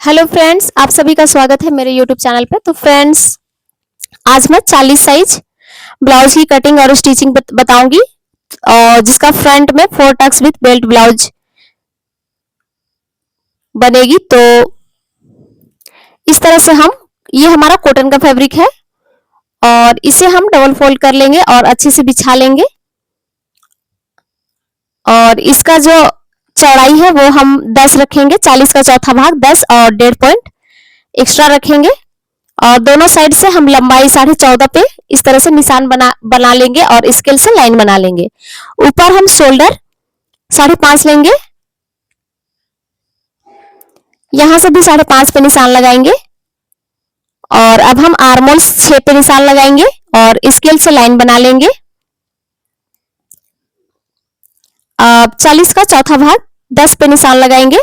Hello friends, आप सभी का स्वागत है मेरे यूट्यूब चैनल पे। तो फ्रेंड्स, आज मैं 40 साइज ब्लाउज की कटिंग और स्टिचिंग बताऊंगी, और जिसका फ्रंट में 4 टक्स विथ बेल्ट ब्लाउज बनेगी। तो इस तरह से ये हमारा कॉटन का फैब्रिक है और इसे हम डबल फोल्ड कर लेंगे और अच्छे से बिछा लेंगे। और इसका जो चौड़ाई है वो हम 10 रखेंगे, 40 का चौथा भाग 10 और 1.5 पॉइंट एक्स्ट्रा रखेंगे। और दोनों साइड से हम लंबाई 14.5 पे इस तरह से निशान बना लेंगे और स्केल से लाइन बना लेंगे। ऊपर हम शोल्डर 5.5 लेंगे, यहां से भी 5.5 पे निशान लगाएंगे। और अब हम आर्मोल्स 6 पे निशान लगाएंगे और स्केल से लाइन बना लेंगे। अब 40 का चौथा भाग 10 पे निशान लगाएंगे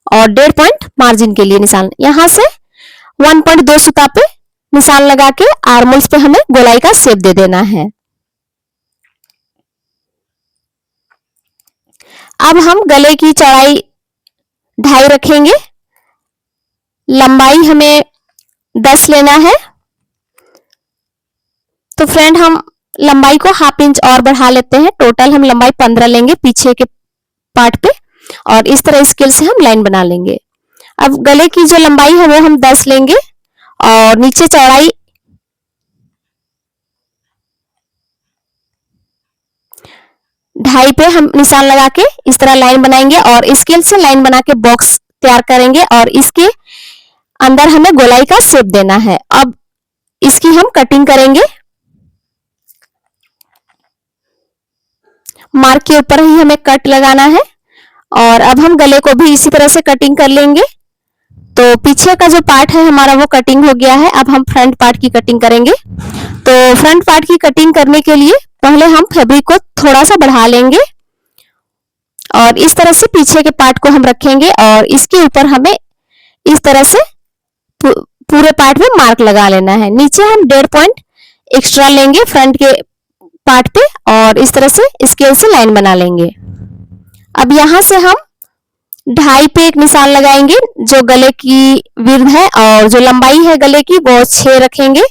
और 1.5 पॉइंट मार्जिन के लिए निशान, यहां से 1.2 सूता पे निशान लगा के आर्मोल्स पे हमें गोलाई का शेप दे देना है। अब हम गले की चौड़ाई 2.5 रखेंगे, लंबाई हमें 10 लेना है। तो फ्रेंड, हम लंबाई को 1/2 इंच और बढ़ा लेते हैं। टोटल हम लंबाई 15 लेंगे पीछे के पार्ट पे, और इस तरह स्केल से हम लाइन बना लेंगे। अब गले की जो लंबाई है वो हम 10 लेंगे और नीचे चौड़ाई 2.5 पे हम निशान लगा के इस तरह लाइन बनाएंगे और स्केल से लाइन बना के बॉक्स तैयार करेंगे और इसके अंदर हमें गोलाई का शेप देना है। अब इसकी हम कटिंग करेंगे, मार्क के ऊपर ही हमें कट लगाना है। और अब हम गले को भी इसी तरह से कटिंग कर लेंगे। तो पीछे का जो पार्ट है हमारा वो कटिंग हो गया है। अब हम फ्रंट पार्ट की कटिंग करेंगे। तो फ्रंट पार्ट की कटिंग करने के लिए पहले हम फैब्रिक को थोड़ा सा बढ़ा लेंगे और इस तरह से पीछे के पार्ट को हम रखेंगे और इसके ऊपर हमें इस तरह से पूरे पार्ट में मार्क लगा लेना है। नीचे हम 1.5 पॉइंट एक्स्ट्रा लेंगे फ्रंट के पार्ट पे और इस तरह से स्केल से लाइन बना लेंगे। अब यहां से हम 2.5 पे एक निशान लगाएंगे जो गले की विड्थ है, और जो लंबाई है गले की वो 6 रखेंगे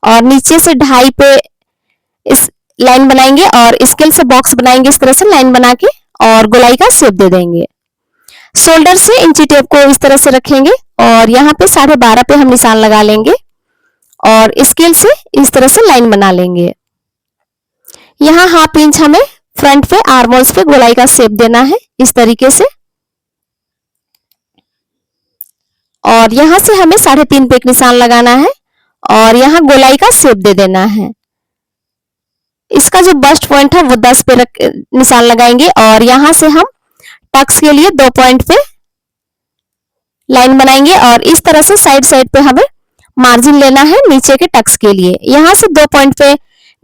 और नीचे से 2.5 पे इस लाइन बनाएंगे और स्केल से बॉक्स बनाएंगे इस तरह से लाइन बना के, और गोलाई का शेप दे देंगे। शोल्डर से इंची टेप को इस तरह से रखेंगे और यहाँ पे 12.5 पे हम निशान लगा लेंगे और स्केल से इस तरह से लाइन बना लेंगे। यहाँ 1/2 इंच हमें फ्रंट पे आर्मोल्स पे गोलाई का शेप देना है इस तरीके से, और यहाँ से हमें 3.5 पे एक निशान लगाना है और यहाँ गोलाई का शेप दे देना है। इसका जो बस्ट पॉइंट है वो 10 पे निशान लगाएंगे और यहाँ से हम टक्स के लिए 2 पॉइंट पे लाइन बनाएंगे और इस तरह से साइड साइड पे हमें मार्जिन लेना है नीचे के टक्स के लिए। यहाँ से 2 पॉइंट पे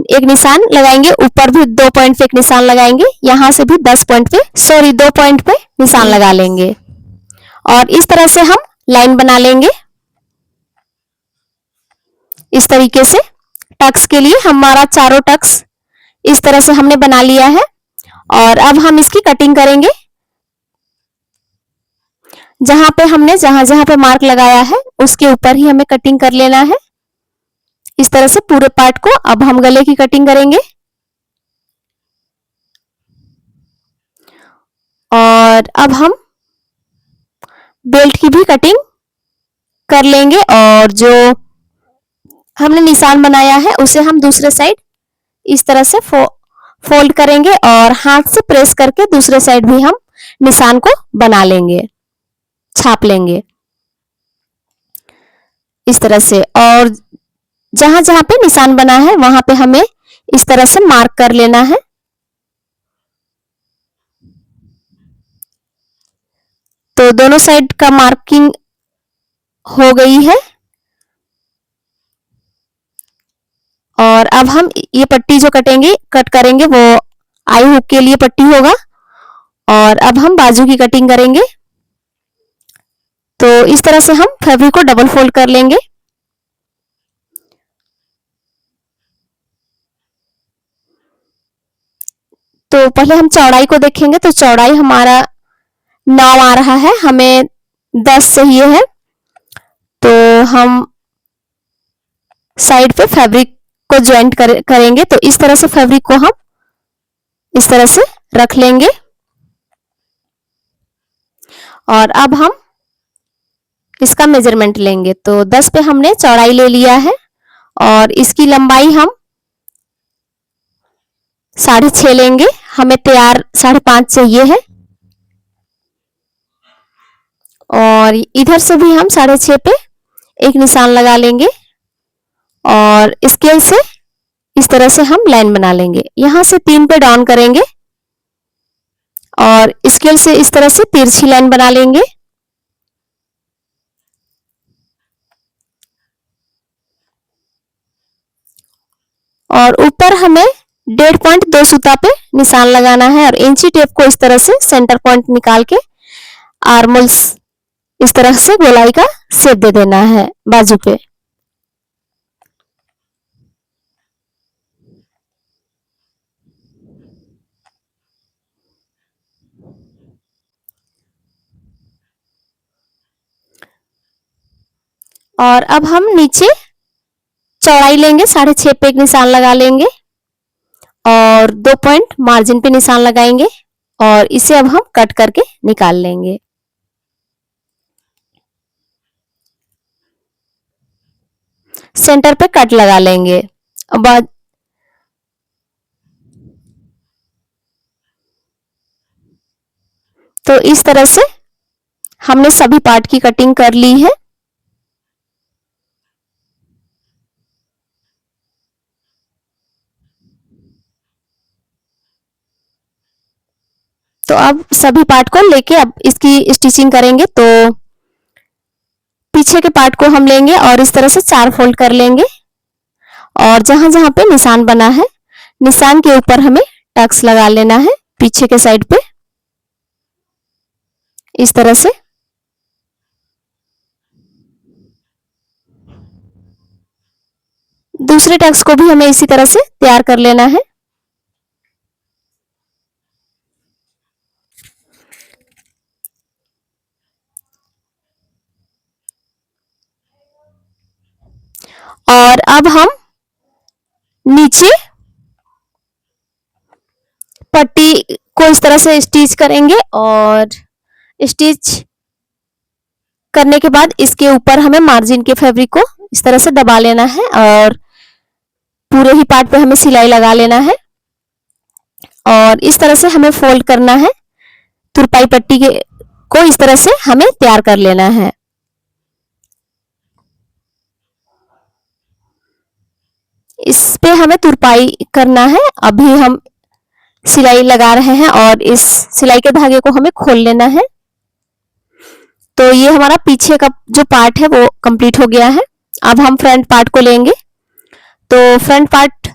एक निशान लगाएंगे, ऊपर भी 2 पॉइंट पे एक निशान लगाएंगे, यहाँ से भी 2 पॉइंट पे निशान लगा लेंगे और इस तरह से हम लाइन बना लेंगे। इस तरीके से टक्स के लिए हमारा चारों टक्स इस तरह से हमने बना लिया है और अब हम इसकी कटिंग करेंगे। जहां पे मार्क लगाया है उसके ऊपर ही हमें कटिंग कर लेना है इस तरह से पूरे पार्ट को। अब हम गले की कटिंग करेंगे और अब हम बेल्ट की भी कटिंग कर लेंगे और जो हमने निशान बनाया है उसे हम दूसरे साइड इस तरह से फोल्ड करेंगे और हाथ से प्रेस करके दूसरे साइड भी हम निशान को बना लेंगे, छाप लेंगे इस तरह से। और जहां जहां पे निशान बना है वहां पे हमें इस तरह से मार्क कर लेना है। तो दोनों साइड का मार्किंग हो गई है और अब हम ये पट्टी जो कट करेंगे वो आई हुक के लिए पट्टी होगा। और अब हम बाजू की कटिंग करेंगे। तो इस तरह से हम फैब्रिक को डबल फोल्ड कर लेंगे। तो पहले हम चौड़ाई को देखेंगे। तो चौड़ाई हमारा 9 आ रहा है, हमें 10 चाहिए है। हम साइड पे फैब्रिक को ज्वाइंट करेंगे। तो इस तरह से फैब्रिक को हम इस तरह से रख लेंगे और अब हम इसका मेजरमेंट लेंगे। तो 10 पे हमने चौड़ाई ले लिया है और इसकी लंबाई हम 6.5 लेंगे। हमें तैयार 5.5 चाहिए है और इधर से भी हम 6.5 पे एक निशान लगा लेंगे और स्केल से इस तरह से हम लाइन बना लेंगे। यहां से 3 पे डाउन करेंगे और स्केल से इस तरह से तिरछी लाइन बना लेंगे। और ऊपर हमें 1.5 पॉइंट 2 सूता पे निशान लगाना है और इंची टेप को इस तरह से सेंटर पॉइंट निकाल के आर्मोल्स इस तरह से गोलाई का शेप दे देना है बाजू पे। और अब हम नीचे चौड़ाई लेंगे, 6.5 पे एक निशान लगा लेंगे और 2 पॉइंट मार्जिन पे निशान लगाएंगे और इसे अब हम कट करके निकाल लेंगे। सेंटर पे कट लगा लेंगे। अब तो इस तरह से हमने सभी पार्ट की कटिंग कर ली है। तो अब सभी पार्ट को लेके अब इसकी स्टिचिंग करेंगे। तो पीछे के पार्ट को हम लेंगे और इस तरह से 4 फोल्ड कर लेंगे और जहां जहां पे निशान बना है निशान के ऊपर हमें टक्स लगा लेना है पीछे के साइड पे इस तरह से। दूसरे टक्स को भी हमें इसी तरह से तैयार कर लेना है। और अब हम नीचे पट्टी को इस तरह से स्टिच करेंगे और स्टिच करने के बाद इसके ऊपर हमें मार्जिन के फैब्रिक को इस तरह से दबा लेना है और पूरे ही पार्ट पे हमें सिलाई लगा लेना है और इस तरह से हमें फोल्ड करना है। तुरपाई पट्टी को इस तरह से हमें तैयार कर लेना है। इस पे हमें तुरपाई करना है। अभी हम सिलाई लगा रहे हैं और इस सिलाई के धागे को हमें खोल लेना है। तो ये हमारा पीछे का जो पार्ट है वो कंप्लीट हो गया है। अब हम फ्रंट पार्ट को लेंगे। तो फ्रंट पार्ट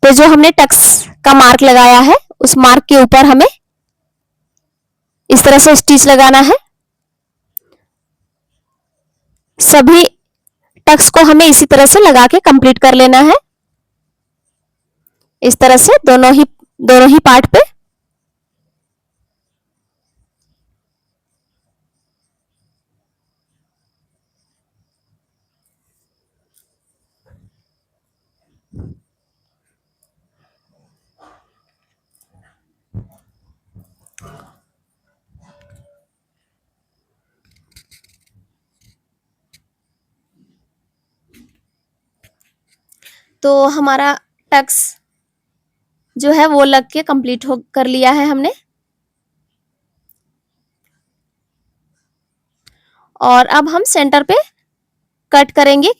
पे जो हमने टक्स का मार्क लगाया है उस मार्क के ऊपर हमें इस तरह से स्टिच लगाना है। सभी टक्स को हमें इसी तरह से लगा के कंप्लीट कर लेना है। इस तरह से दोनों ही पार्ट पे। तो हमारा टक्स जो है वो लग के कंप्लीट हो कर लिया है हमने। और अब हम सेंटर पे कट करेंगे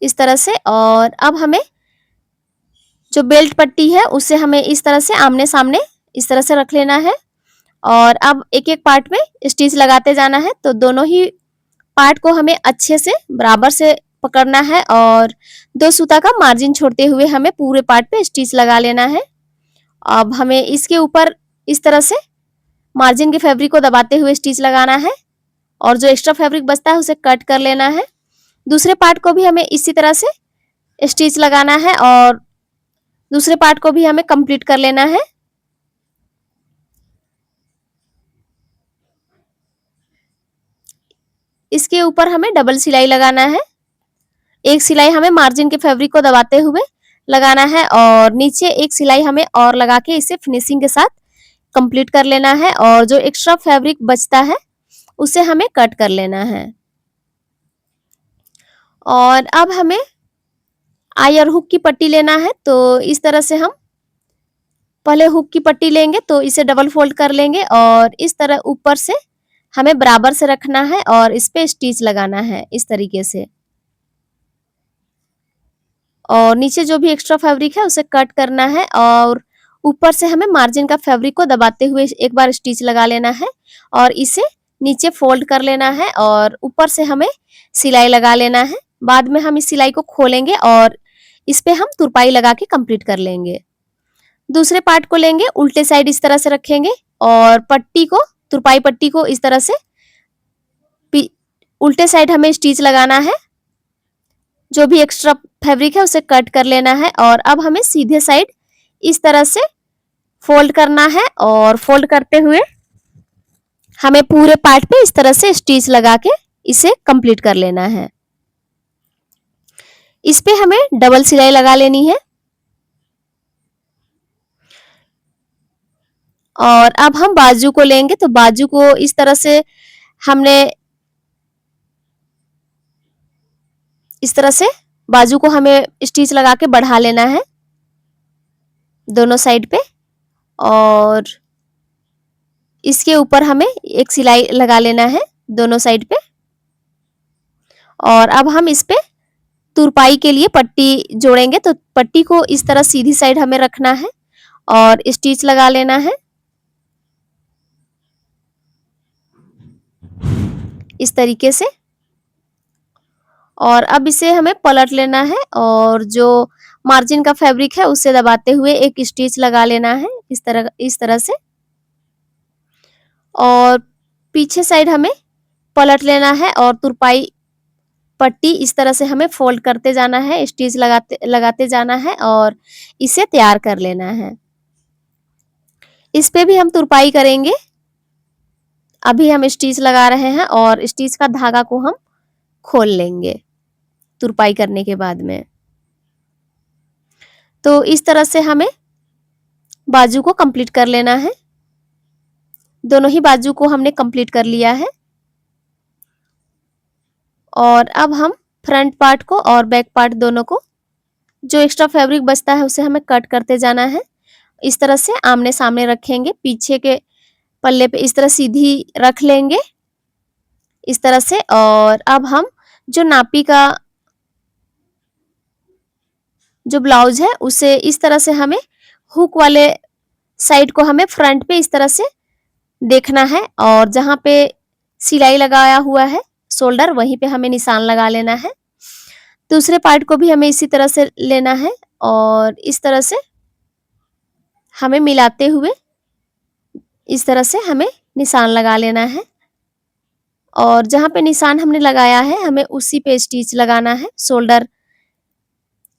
इस तरह से। और अब हमें जो बेल्ट पट्टी है उसे हमें इस तरह से आमने सामने इस तरह से रख लेना है और अब एक एक पार्ट में स्टिच लगाते जाना है। तो दोनों ही पार्ट को हमें अच्छे से बराबर से पकड़ना है और 2 सूता का मार्जिन छोड़ते हुए हमें पूरे पार्ट पे स्टिच लगा लेना है। अब हमें इसके ऊपर इस तरह से मार्जिन के फैब्रिक को दबाते हुए स्टिच लगाना है और जो एक्स्ट्रा फैब्रिक बचता है उसे कट कर लेना है। दूसरे पार्ट को भी हमें इसी तरह से स्टिच लगाना है और दूसरे पार्ट को भी हमें कंप्लीट कर लेना है। इसके ऊपर हमें डबल सिलाई लगाना है। एक सिलाई हमें मार्जिन के फैब्रिक को दबाते हुए लगाना है और नीचे एक सिलाई हमें और लगा के इसे फिनिशिंग के साथ कंप्लीट कर लेना है और जो एक्स्ट्रा फैब्रिक बचता है उसे हमें कट कर लेना है। और अब हमें आई और हुक की पट्टी लेना है, तो इस तरह से हम पहले हुक की पट्टी लेंगे तो इसे डबल फोल्ड कर लेंगे और इस तरह ऊपर से हमें बराबर से रखना है और इस पे स्टिच लगाना है इस तरीके से। और नीचे जो भी एक्स्ट्रा फैब्रिक है उसे कट करना है और ऊपर से हमें मार्जिन का फैब्रिक को दबाते हुए एक बार स्टिच लगा लेना है और इसे नीचे फोल्ड कर लेना है और ऊपर से हमें सिलाई लगा लेना है। बाद में हम इस सिलाई को खोलेंगे और इस पे हम तुरपाई लगा के कंप्लीट कर लेंगे। दूसरे पार्ट को लेंगे, उल्टे साइड इस तरह से रखेंगे और पट्टी को, तुरपाई पट्टी को इस तरह से उल्टे साइड हमें स्टिच लगाना है। जो भी एक्स्ट्रा फैब्रिक है उसे कट कर लेना है और अब हमें सीधे साइड इस तरह से फोल्ड करना है और फोल्ड करते हुए हमें पूरे पार्ट पे इस तरह से स्टिच लगा के इसे कंप्लीट कर लेना है। इस पे हमें डबल सिलाई लगा लेनी है और अब हम बाजू को लेंगे, तो बाजू को इस तरह से हमने इस तरह से बाजू को हमें स्टिच लगा के बढ़ा लेना है दोनों साइड पे और इसके ऊपर हमें एक सिलाई लगा लेना है दोनों साइड पे। और अब हम इस पे तुरपाई के लिए पट्टी जोड़ेंगे, तो पट्टी को इस तरह सीधी साइड हमें रखना है और स्टिच लगा लेना है इस तरीके से। और अब इसे हमें पलट लेना है और जो मार्जिन का फैब्रिक है उसे दबाते हुए एक स्टिच लगा लेना है इस तरह से और पीछे साइड हमें पलट लेना है और तुरपाई पट्टी इस तरह से हमें फोल्ड करते जाना है, स्टिच लगाते जाना है और इसे तैयार कर लेना है। इस पे भी हम तुरपाई करेंगे। अभी हम स्टिच लगा रहे हैं और स्टिच का धागा को हम खोल लेंगे तुरपाई करने के बाद में। तो इस तरह से हमें बाजू को कंप्लीट कर लेना है। दोनों ही बाजू को हमने कंप्लीट कर लिया है और अब हम फ्रंट पार्ट को और बैक पार्ट दोनों को, जो एक्स्ट्रा फैब्रिक बचता है उसे हमें कट करते जाना है। इस तरह से आमने सामने रखेंगे, पीछे के पल्ले पे इस तरह सीधी रख लेंगे इस तरह से। और अब हम जो नापी का जो ब्लाउज है उसे इस तरह से हमें हुक वाले साइड को हमें फ्रंट पे इस तरह से देखना है और जहां पे सिलाई लगाया हुआ है शोल्डर वहीं पे हमें निशान लगा लेना है। दूसरे पार्ट को भी हमें इसी तरह से लेना है और इस तरह से हमें मिलाते हुए इस तरह से हमें निशान लगा लेना है और जहां पे निशान हमने लगाया है हमें उसी पे स्टिच लगाना है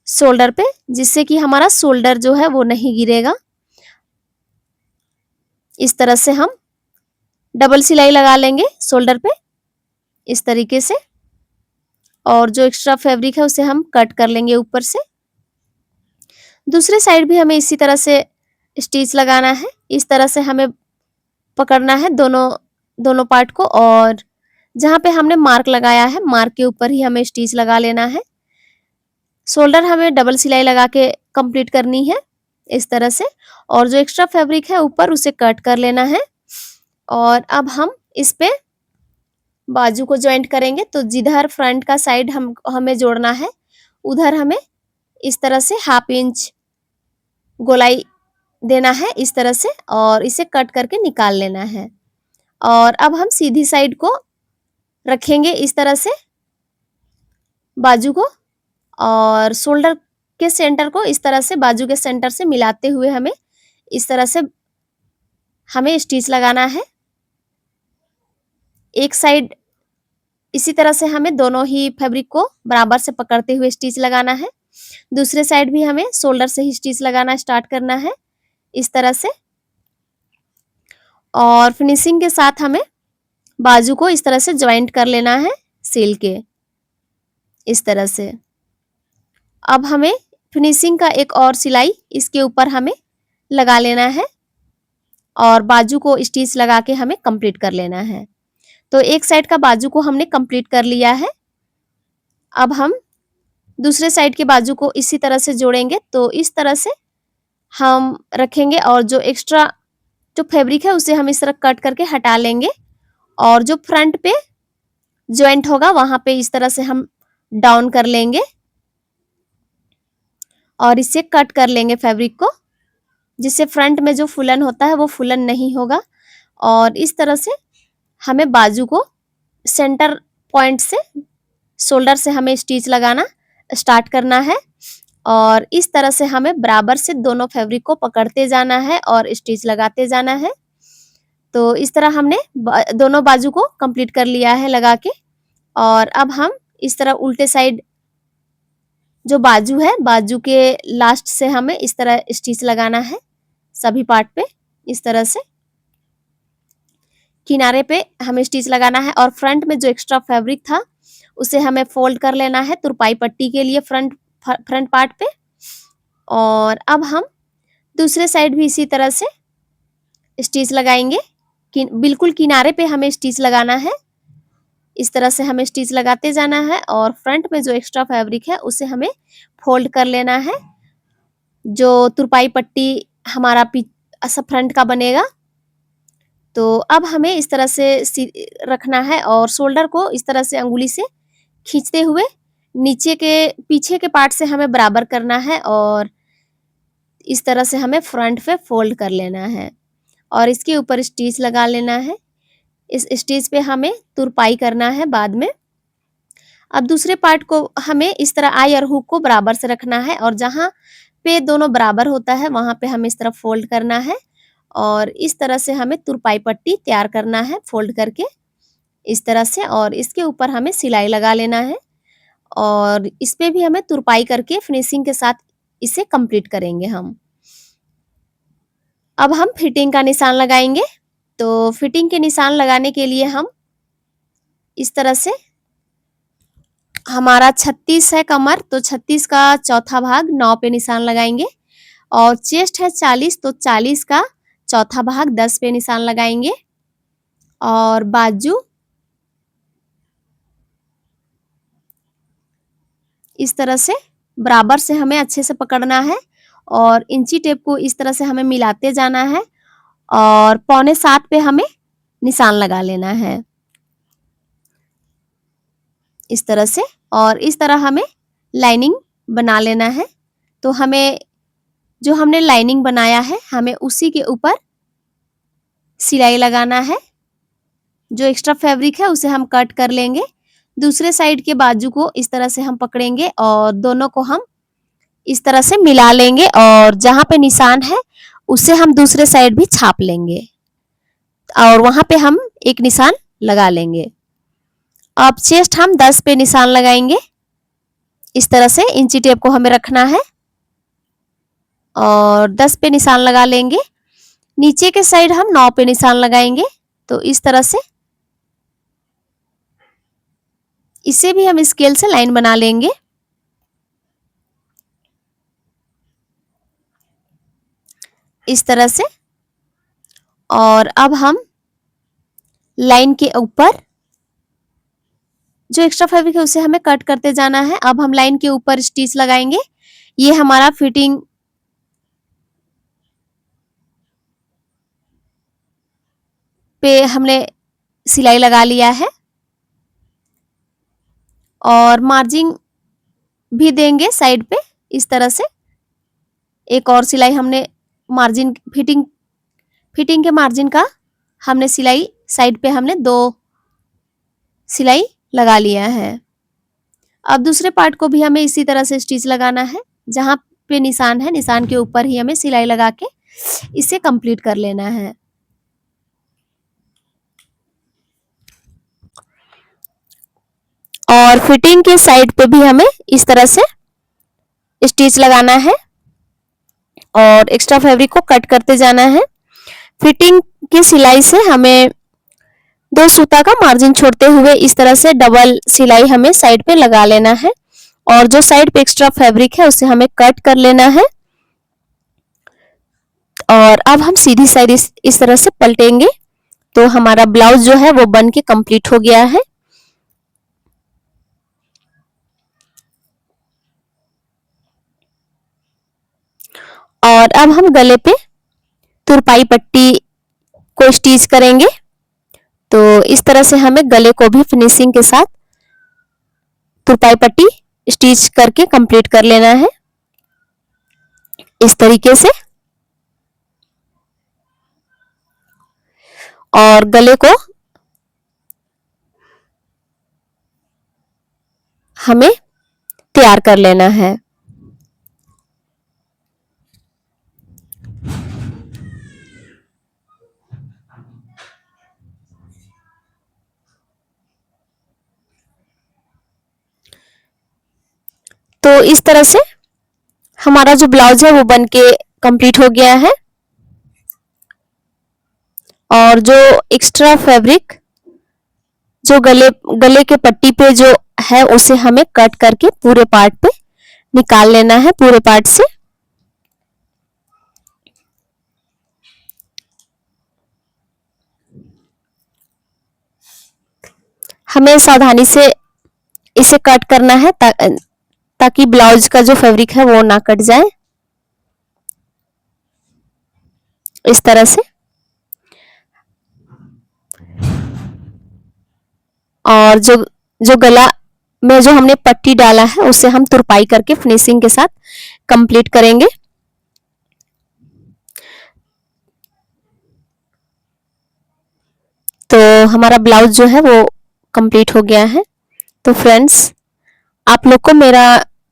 शोल्डर पे, जिससे कि हमारा शोल्डर जो है वो नहीं गिरेगा। इस तरह से हम डबल सिलाई लगा लेंगे शोल्डर पे इस तरीके से और जो एक्स्ट्रा फैब्रिक है उसे हम कट कर लेंगे ऊपर से। दूसरे साइड भी हमें इसी तरह से स्टिच लगाना है। इस तरह से हमें पकड़ना है दोनों पार्ट को और जहां पे हमने मार्क लगाया है मार्क के ऊपर ही हमें स्टिच लगा लेना है। शोल्डर हमें डबल सिलाई लगा के कंप्लीट करनी है इस तरह से और जो एक्स्ट्रा फैब्रिक है ऊपर उसे कट कर लेना है। और अब हम इस पे बाजू को ज्वाइंट करेंगे, तो जिधर फ्रंट का साइड हमें जोड़ना है उधर हमें इस तरह से 1/2 इंच गोलाई देना है इस तरह से और इसे कट करके निकाल लेना है। और अब हम सीधी साइड को रखेंगे इस तरह से बाजू को और शोल्डर के सेंटर को इस तरह से बाजू के सेंटर से मिलाते हुए हमें इस तरह से हमें स्टिच लगाना है। एक साइड इसी तरह से हमें दोनों ही फैब्रिक को बराबर से पकड़ते हुए स्टिच लगाना है। दूसरे साइड भी हमें शोल्डर से ही स्टिच लगाना स्टार्ट करना है इस तरह से और फिनिशिंग के साथ हमें बाजू को इस तरह से ज्वाइंट कर लेना है सिल के इस तरह से। अब हमें फिनिशिंग का एक और सिलाई इसके ऊपर हमें लगा लेना है और बाजू को स्टिच लगा के हमें कंप्लीट कर लेना है। तो एक साइड का बाजू को हमने कंप्लीट कर लिया है। अब हम दूसरे साइड के बाजू को इसी तरह से जोड़ेंगे। तो इस तरह से हम रखेंगे और जो एक्स्ट्रा जो फैब्रिक है उसे हम इस तरह कट करके हटा लेंगे और जो फ्रंट पे जॉइंट होगा वहां पे इस तरह से हम डाउन कर लेंगे और इससे कट कर लेंगे फैब्रिक को, जिससे फ्रंट में जो फुलन होता है वो फुलन नहीं होगा। और इस तरह से हमें बाजू को सेंटर पॉइंट से शोल्डर से हमें स्टिच लगाना स्टार्ट करना है और इस तरह से हमें बराबर से दोनों फैब्रिक को पकड़ते जाना है और स्टिच लगाते जाना है। तो इस तरह हमने दोनों बाजू को कंप्लीट कर लिया है लगा के। और अब हम इस तरह उल्टे साइड जो बाजू है, बाजू के लास्ट से हमें इस तरह स्टिच लगाना है सभी पार्ट पे। इस तरह से किनारे पे हमें स्टिच लगाना है और फ्रंट में जो एक्स्ट्रा फैब्रिक था उसे हमें फोल्ड कर लेना है तुरपाई पट्टी के लिए फ्रंट पार्ट पे। और अब हम दूसरे साइड भी इसी तरह से स्टिच लगाएंगे। बिल्कुल किनारे पे हमें स्टिच लगाना है। इस तरह से हमें स्टिच लगाते जाना है और फ्रंट में जो एक्स्ट्रा फैब्रिक है उसे हमें फोल्ड कर लेना है। जो तुरपाई पट्टी हमारा फ्रंट का बनेगा। तो अब हमें इस तरह से रखना है और शोल्डर को इस तरह से अंगुली से खींचते हुए नीचे के पीछे के पार्ट से हमें बराबर करना है और इस तरह से हमें फ्रंट पे फोल्ड कर लेना है और इसके ऊपर स्टिच लगा लेना है। इस स्टिच पे हमें तुरपाई करना है बाद में। अब दूसरे पार्ट को हमें इस तरह आई और हुक को बराबर से रखना है और जहां पे दोनों बराबर होता है वहां पे हमें इस तरह फोल्ड करना है और इस तरह से हमें तुरपाई पट्टी तैयार करना है फोल्ड करके इस तरह से। और इसके ऊपर हमें सिलाई लगा लेना है और इस पे भी हमें तुरपाई करके फिनिशिंग के साथ इसे कंप्लीट करेंगे हम। अब हम फिटिंग का निशान लगाएंगे। तो फिटिंग के निशान लगाने के लिए हम इस तरह से हमारा 36 है कमर, तो 36 का चौथा भाग 9 पे निशान लगाएंगे और चेस्ट है 40, तो 40 का चौथा भाग 10 पे निशान लगाएंगे और बाजू इस तरह से बराबर से हमें अच्छे से पकड़ना है और इंची टेप को इस तरह से हमें मिलाते जाना है और 6.25 पे हमें निशान लगा लेना है इस तरह से। और इस तरह हमें लाइनिंग बना लेना है। तो हमें जो हमने लाइनिंग बनाया है हमें उसी के ऊपर सिलाई लगाना है। जो एक्स्ट्रा फैब्रिक है उसे हम कट कर लेंगे। दूसरे साइड के बाजू को इस तरह से हम पकड़ेंगे और दोनों को हम इस तरह से मिला लेंगे और जहां पे निशान है उसे हम दूसरे साइड भी छाप लेंगे और वहां पे हम एक निशान लगा लेंगे। अब चेस्ट हम 10 पे निशान लगाएंगे। इस तरह से इंची टेप को हमें रखना है और 10 पे निशान लगा लेंगे। नीचे के साइड हम 9 पे निशान लगाएंगे। तो इस तरह से इसे भी हम स्केल से लाइन बना लेंगे। इस तरह से। और अब हम लाइन के ऊपर जो एक्स्ट्रा फैब्रिक है उसे हमें कट करते जाना है। अब हम लाइन के ऊपर स्टिच लगाएंगे। ये हमारा फिटिंग पे हमने सिलाई लगा लिया है और मार्जिन भी देंगे साइड पे इस तरह से। एक और सिलाई हमने मार्जिन फिटिंग के मार्जिन का हमने सिलाई साइड पे हमने 2 सिलाई लगा लिया है। अब दूसरे पार्ट को भी हमें इसी तरह से स्टिच लगाना है। जहां पे निशान है निशान के ऊपर ही हमें सिलाई लगा के इसे कंप्लीट कर लेना है। और फिटिंग के साइड पे भी हमें इस तरह से स्टिच लगाना है और एक्स्ट्रा फैब्रिक को कट करते जाना है। फिटिंग की सिलाई से हमें 2 सूता का मार्जिन छोड़ते हुए इस तरह से डबल सिलाई हमें साइड पे लगा लेना है और जो साइड पे एक्स्ट्रा फैब्रिक है उसे हमें कट कर लेना है। और अब हम सीधी साइड इस तरह से पलटेंगे तो हमारा ब्लाउज जो है वो बन के कंप्लीट हो गया है। और अब हम गले पे तुरपाई पट्टी को स्टिच करेंगे। तो इस तरह से हमें गले को भी फिनिशिंग के साथ तुरपाई पट्टी स्टिच करके कंप्लीट कर लेना है इस तरीके से। और गले को हमें तैयार कर लेना है। तो इस तरह से हमारा जो ब्लाउज है वो बन के कंप्लीट हो गया है। और जो एक्स्ट्रा फैब्रिक जो गले के पट्टी पे जो है उसे हमें कट करके पूरे पार्ट पे निकाल लेना है, पूरे पार्ट से। हमें सावधानी से इसे कट करना है ताकि ब्लाउज का जो फैब्रिक है वो ना कट जाए, इस तरह से। और जो गला में जो हमने पट्टी डाला है उसे हम तुरपाई करके फिनिशिंग के साथ कंप्लीट करेंगे। तो हमारा ब्लाउज जो है वो कंप्लीट हो गया है। तो फ्रेंड्स, आप लोग को मेरा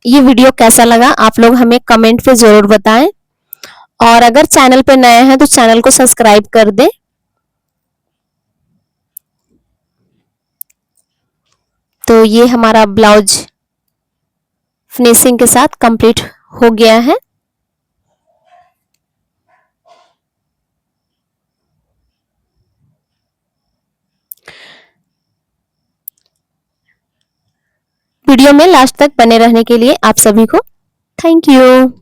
ये वीडियो कैसा लगा आप लोग हमें कमेंट पे जरूर बताएं। और अगर चैनल पे नए हैं तो चैनल को सब्सक्राइब कर दें। तो ये हमारा ब्लाउज फिनिशिंग के साथ कंप्लीट हो गया है। वीडियो में लास्ट तक बने रहने के लिए आप सभी को थैंक यू।